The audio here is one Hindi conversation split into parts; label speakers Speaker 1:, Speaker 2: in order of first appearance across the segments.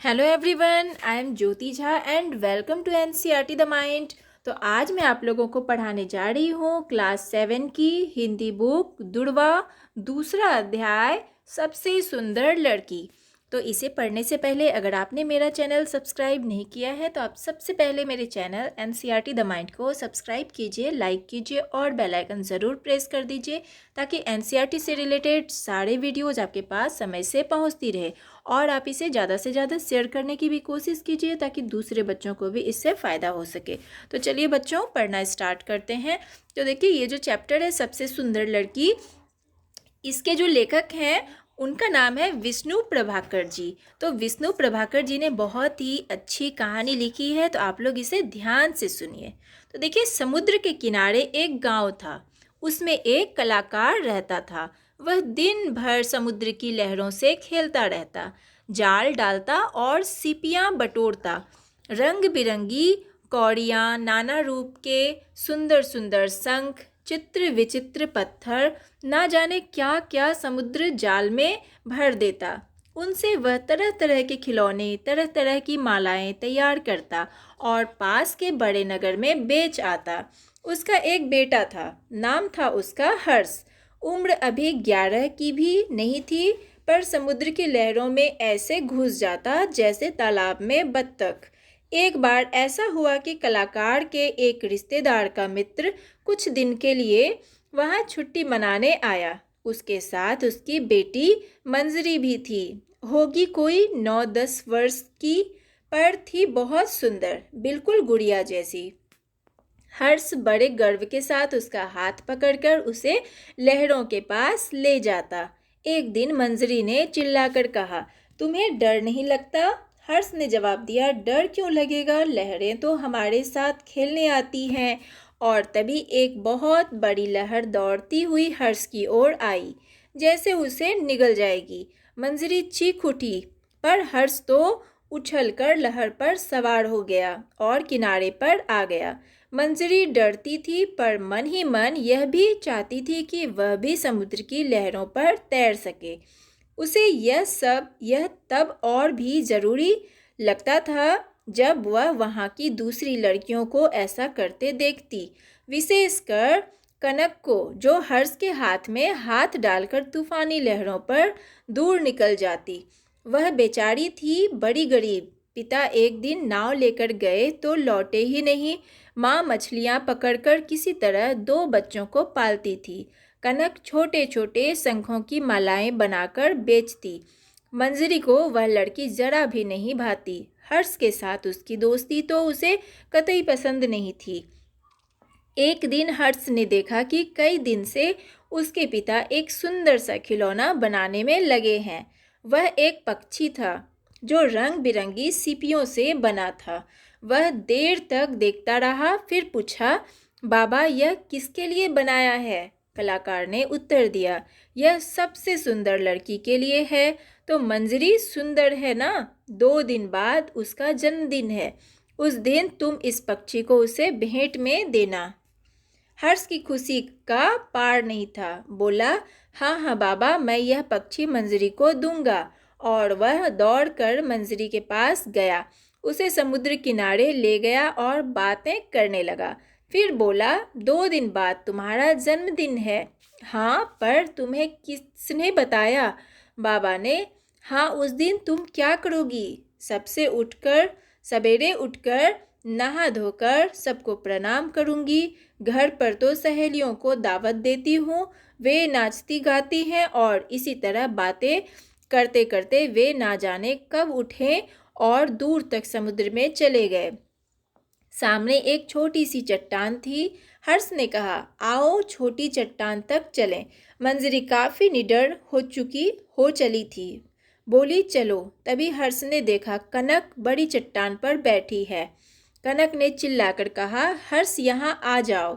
Speaker 1: Hello everyone, I am Jyoti Jha and welcome to NCERT the mind. तो आज मैं आप लोगों को पढ़ाने जा रही हूँ क्लास 7 की हिंदी बुक दुड़वा, दूसरा अध्याय सबसे सुंदर लड़की। तो इसे पढ़ने से पहले अगर आपने मेरा चैनल सब्सक्राइब नहीं किया है तो आप सबसे पहले मेरे चैनल एनसीईआरटी द माइंड को सब्सक्राइब कीजिए, लाइक कीजिए और बेल आइकन ज़रूर प्रेस कर दीजिए ताकि एनसीईआरटी से रिलेटेड सारे वीडियोज़ आपके पास समय से पहुँचती रहे। और आप इसे ज़्यादा से ज़्यादा शेयर करने की भी कोशिश कीजिए ताकि दूसरे बच्चों को भी इससे फ़ायदा हो सके। तो चलिए बच्चों, पढ़ना स्टार्ट करते हैं। तो देखिए, ये जो चैप्टर है सबसे सुंदर लड़की, इसके जो लेखक हैं उनका नाम है विष्णु प्रभाकर जी। तो विष्णु प्रभाकर जी ने बहुत ही अच्छी कहानी लिखी है, तो आप लोग इसे ध्यान से सुनिए। तो देखिए, समुद्र के किनारे एक गांव था। उसमें एक कलाकार रहता था। वह दिन भर समुद्र की लहरों से खेलता रहता, जाल डालता और सीपियाँ बटोरता। रंग बिरंगी कौड़ियाँ, नाना रूप के सुंदर सुंदर शंख, चित्र विचित्र पत्थर, ना जाने क्या क्या समुद्र जाल में भर देता। उनसे वह तरह तरह के खिलौने, तरह तरह की मालाएं तैयार करता और पास के बड़े नगर में बेच आता। उसका एक बेटा था, नाम था उसका हर्ष। उम्र अभी 11 की भी नहीं थी, पर समुद्र की लहरों में ऐसे घुस जाता जैसे तालाब में बत्तख। एक बार ऐसा हुआ कि कलाकार के एक रिश्तेदार का मित्र कुछ दिन के लिए वहाँ छुट्टी मनाने आया। उसके साथ उसकी बेटी मंजरी भी थी। होगी कोई 9-10 वर्ष की, पर थी बहुत सुंदर, बिल्कुल गुड़िया जैसी। हर्ष बड़े गर्व के साथ उसका हाथ पकड़कर उसे लहरों के पास ले जाता। एक दिन मंजरी ने चिल्लाकर कहा, तुम्हें डर नहीं लगता? हर्ष ने जवाब दिया, डर क्यों लगेगा, लहरें तो हमारे साथ खेलने आती हैं। और तभी एक बहुत बड़ी लहर दौड़ती हुई हर्ष की ओर आई, जैसे उसे निगल जाएगी। मंजरी चीख उठी, पर हर्ष तो उछलकर लहर पर सवार हो गया और किनारे पर आ गया। मंजरी डरती थी, पर मन ही मन यह भी चाहती थी कि वह भी समुद्र की लहरों पर तैर सके। उसे यह तब और भी ज़रूरी लगता था जब वह वहाँ की दूसरी लड़कियों को ऐसा करते देखती, विशेषकर कनक को, जो हर्ष के हाथ में हाथ डालकर तूफानी लहरों पर दूर निकल जाती। वह बेचारी थी बड़ी गरीब। पिता एक दिन नाव लेकर गए तो लौटे ही नहीं। माँ मछलियाँ पकड़कर किसी तरह 2 बच्चों को पालती थी। कनक छोटे छोटे शंखों की मालाएं बनाकर बेचती। मंजरी को वह लड़की जरा भी नहीं भाती। हर्ष के साथ उसकी दोस्ती तो उसे कतई पसंद नहीं थी। एक दिन हर्ष ने देखा कि कई दिन से उसके पिता एक सुंदर सा खिलौना बनाने में लगे हैं। वह एक पक्षी था जो रंग बिरंगी सीपियों से बना था। वह देर तक देखता रहा, फिर पूछा, बाबा यह किसके लिए बनाया है? कलाकार ने उत्तर दिया, यह सबसे सुंदर लड़की के लिए है। तो मंजरी सुंदर है ना? 2 दिन बाद उसका जन्मदिन है। उस दिन तुम इस पक्षी को उसे भेंट में देना। हर्ष की खुशी का पार नहीं था। बोला, हाँ हाँ बाबा, मैं यह पक्षी मंजरी को दूंगा। और वह दौड़कर मंजरी के पास गया, उसे समुद्र किनारे ले गया और बातें करने लगा। फिर बोला, 2 दिन बाद तुम्हारा जन्मदिन है। हाँ, पर तुम्हें किसने बताया? बाबा ने। हाँ, उस दिन तुम क्या करोगी? सवेरे उठकर नहा धोकर सबको प्रणाम करूंगी। घर पर तो सहेलियों को दावत देती हूँ, वे नाचती गाती हैं और इसी तरह बातें करते करते वे ना जाने कब उठे और दूर तक समुद्र में चले गए। सामने एक छोटी सी चट्टान थी। हर्ष ने कहा, आओ छोटी चट्टान तक चलें। मंजरी काफ़ी निडर हो चली थी। बोली, चलो। तभी हर्ष ने देखा कनक बड़ी चट्टान पर बैठी है। कनक ने चिल्लाकर कहा, हर्ष यहाँ आ जाओ।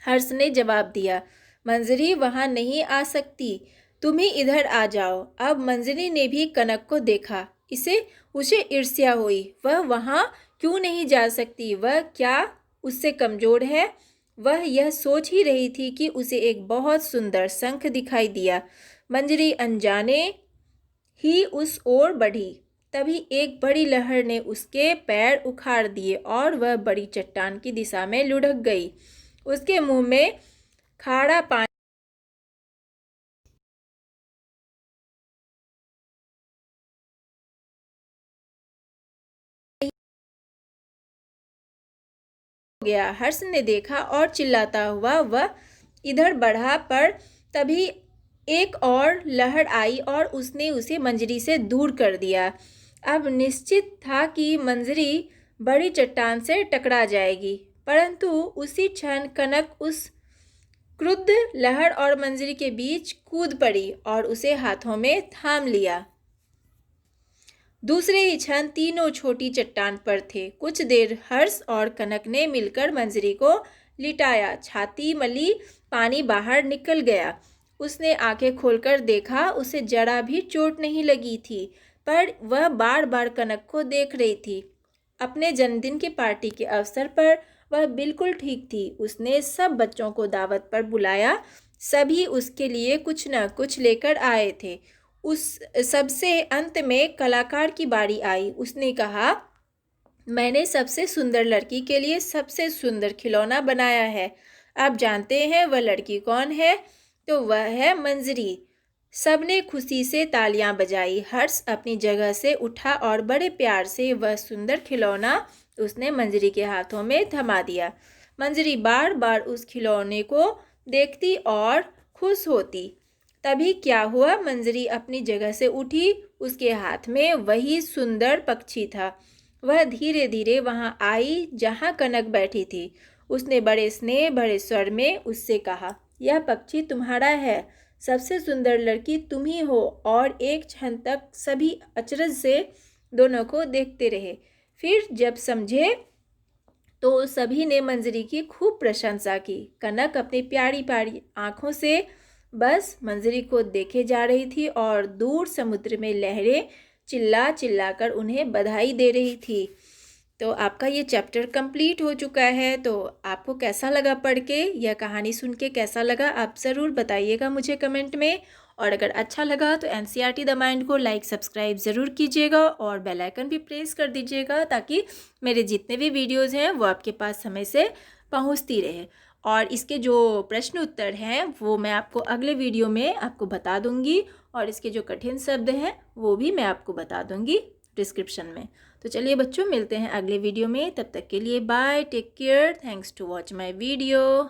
Speaker 1: हर्ष ने जवाब दिया, मंजरी वहाँ नहीं आ सकती, तुम ही इधर आ जाओ। अब मंजरी ने भी कनक को देखा। उसे ईर्ष्या हुई। वह वहाँ क्यों नहीं जा सकती? वह क्या उससे कमज़ोर है? वह यह सोच ही रही थी कि उसे एक बहुत सुंदर शंख दिखाई दिया। मंजरी अनजाने ही उस ओर बढ़ी। तभी एक बड़ी लहर ने उसके पैर उखाड़ दिए और वह बड़ी चट्टान की दिशा में लुढ़क गई। उसके मुंह में खारा पानी हो गया। हर्ष ने देखा और चिल्लाता हुआ वह इधर बढ़ा, पर तभी एक और लहर आई और उसने उसे मंजरी से दूर कर दिया। अब निश्चित था कि मंजरी बड़ी चट्टान से टकरा जाएगी, परंतु उसी क्षण कनक उस क्रुद्ध लहर और मंजरी के बीच कूद पड़ी और उसे हाथों में थाम लिया। दूसरे ही क्षण तीनों छोटी चट्टान पर थे। कुछ देर हर्ष और कनक ने मिलकर मंजरी को लिटाया। छाती मली, पानी बाहर निकल गया। उसने आंखें खोलकर देखा, उसे जरा भी चोट नहीं लगी थी, पर वह बार बार कनक को देख रही थी। अपने जन्मदिन की पार्टी के अवसर पर वह बिल्कुल ठीक थी। उसने सब बच्चों को दावत पर बुलाया। सभी उसके लिए कुछ न कुछ लेकर आए थे। उस सबसे अंत में कलाकार की बारी आई। उसने कहा, मैंने सबसे सुंदर लड़की के लिए सबसे सुंदर खिलौना बनाया है। आप जानते हैं वह लड़की कौन है? तो वह है मंजरी। सबने खुशी से तालियां बजाई। हर्ष अपनी जगह से उठा और बड़े प्यार से वह सुंदर खिलौना उसने मंजरी के हाथों में थमा दिया। मंजरी बार बार उस खिलौने को देखती और खुश होती। तभी क्या हुआ, मंजरी अपनी जगह से उठी। उसके हाथ में वही सुंदर पक्षी था। वह धीरे धीरे वहां आई जहां कनक बैठी थी। उसने बड़े स्नेह भरे स्वर में उससे कहा, यह पक्षी तुम्हारा है। सबसे सुंदर लड़की तुम ही हो। और एक क्षण तक सभी अचरज से दोनों को देखते रहे। फिर जब समझे तो सभी ने मंजरी की खूब प्रशंसा की। कनक अपनी प्यारी प्यारी आंखों से बस मंजरी को देखे जा रही थी और दूर समुद्र में लहरें चिल्ला चिल्ला कर उन्हें बधाई दे रही थी। तो आपका ये चैप्टर कंप्लीट हो चुका है। तो आपको कैसा लगा पढ़ के, यह कहानी सुन के कैसा लगा, आप ज़रूर बताइएगा मुझे कमेंट में। और अगर अच्छा लगा तो एनसीईआरटी द माइंड को लाइक सब्सक्राइब ज़रूर कीजिएगा और बेल आइकन भी प्रेस कर दीजिएगा, ताकि मेरे जितने भी वीडियोज़ हैं वो आपके पास समय से पहुँचती रहे। और इसके जो प्रश्न उत्तर हैं वो मैं आपको अगले वीडियो में आपको बता दूंगी, और इसके जो कठिन शब्द हैं वो भी मैं आपको बता दूंगी डिस्क्रिप्शन में। तो चलिए बच्चों, मिलते हैं अगले वीडियो में। तब तक के लिए bye, take care, thanks to watch my video.